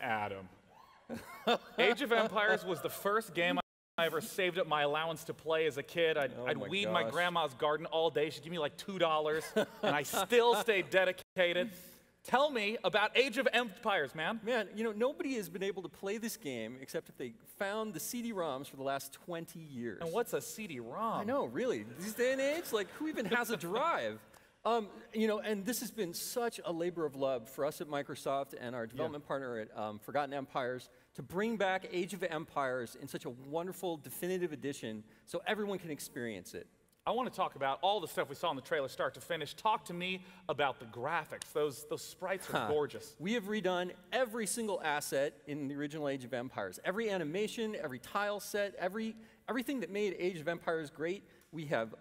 Adam. Age of Empires was the first game I ever saved up my allowance to play as a kid. I'd weed my grandma's garden all day. She'd give me like $2, and I still stayed dedicated. Tell me about Age of Empires, man. Man, you know, nobody has been able to play this game except if they found the CD-ROMs for the last 20 years. And what's a CD-ROM? I know, really. These day and age, like, who even has a drive? You know, and this has been such a labor of love for us at Microsoft and our development partner at Forgotten Empires to bring back Age of Empires in such a wonderful, definitive edition so everyone can experience it. I want to talk about all the stuff we saw in the trailer start to finish. Talk to me about the graphics. Those sprites are gorgeous. We have redone every single asset in the original Age of Empires. Every animation, every tile set, everything that made Age of Empires great, we have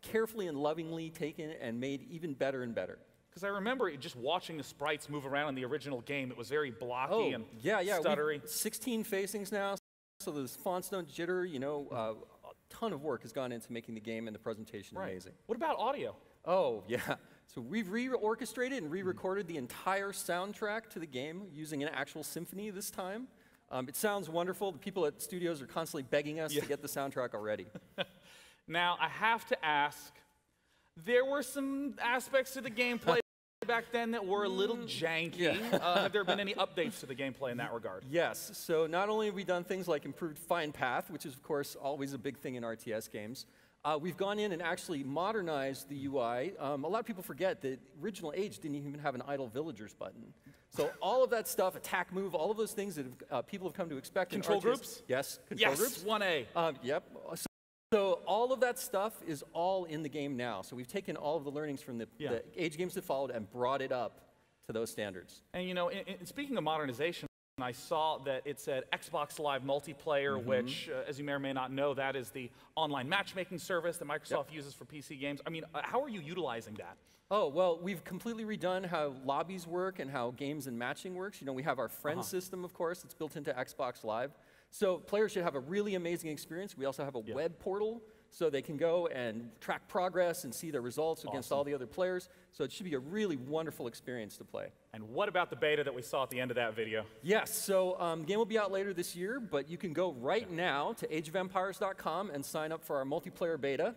carefully and lovingly taken and made even better and better. Because I remember just watching the sprites move around in the original game. It was very blocky and stuttery. 16 facings now, so those fonts don't jitter. You know, a ton of work has gone into making the game and the presentation amazing. What about audio? Oh, yeah. So we've re-orchestrated and re-recorded the entire soundtrack to the game using an actual symphony this time. It sounds wonderful. The people at studios are constantly begging us to get the soundtrack already. Now, I have to ask, there were some aspects to the gameplay back then that were a little janky. Have there been any updates to the gameplay in that regard? Yes. So not only have we done things like improved Find Path, which is, of course, always a big thing in RTS games, we've gone in and actually modernized the UI. A lot of people forget that original Age didn't even have an idle villagers button. So all of that stuff, attack move, all of those things that people have come to expect Control in RTS. Groups? Yes, control groups. 1A. Yep. So all of that stuff is all in the game now. So we've taken all of the learnings from the Age games that followed and brought it up to those standards. And you know, speaking of modernization, I saw that it said Xbox Live Multiplayer, which, as you may or may not know, that is the online matchmaking service that Microsoft uses for PC games. I mean, how are you utilizing that? Oh, well, we've completely redone how lobbies work and how games and matching works. You know, we have our friend system, of course. It's built into Xbox Live. So players should have a really amazing experience. We also have a web portal, so they can go and track progress and see their results against all the other players. So it should be a really wonderful experience to play. And what about the beta that we saw at the end of that video? Yes, so the game will be out later this year, but you can go right now to ageofempires.com and sign up for our multiplayer beta.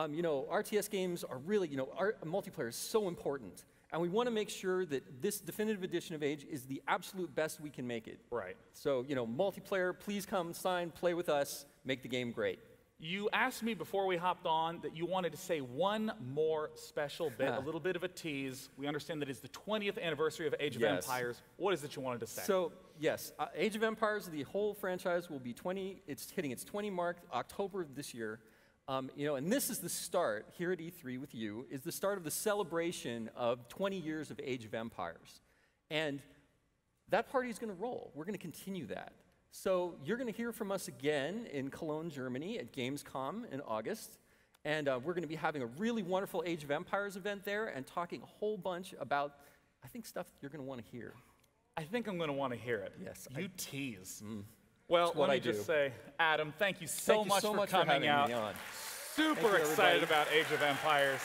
You know, RTS games are really, you know, multiplayer is so important. And we want to make sure that this definitive edition of Age is the absolute best we can make it. Right. So, you know, multiplayer, please come, sign, play with us, make the game great. You asked me before we hopped on that you wanted to say one more special bit, a little bit of a tease. We understand that it's the 20th anniversary of Age of Empires. What is it you wanted to say? So, yes, Age of Empires, the whole franchise will be it's hitting its 20 mark October of this year. You know, and this is the start, here at E3 with you, is the start of the celebration of 20 years of Age of Empires. And that party is going to roll. We're going to continue that. So you're going to hear from us again in Cologne, Germany at Gamescom in August. And we're going to be having a really wonderful Age of Empires event there and talking a whole bunch about, I think, stuff you're going to want to hear. I think I'm going to want to hear it. Yes. You tease. Well, let me just say, Adam, thank you so much for having coming out. me on. Super excited about Age of Empires.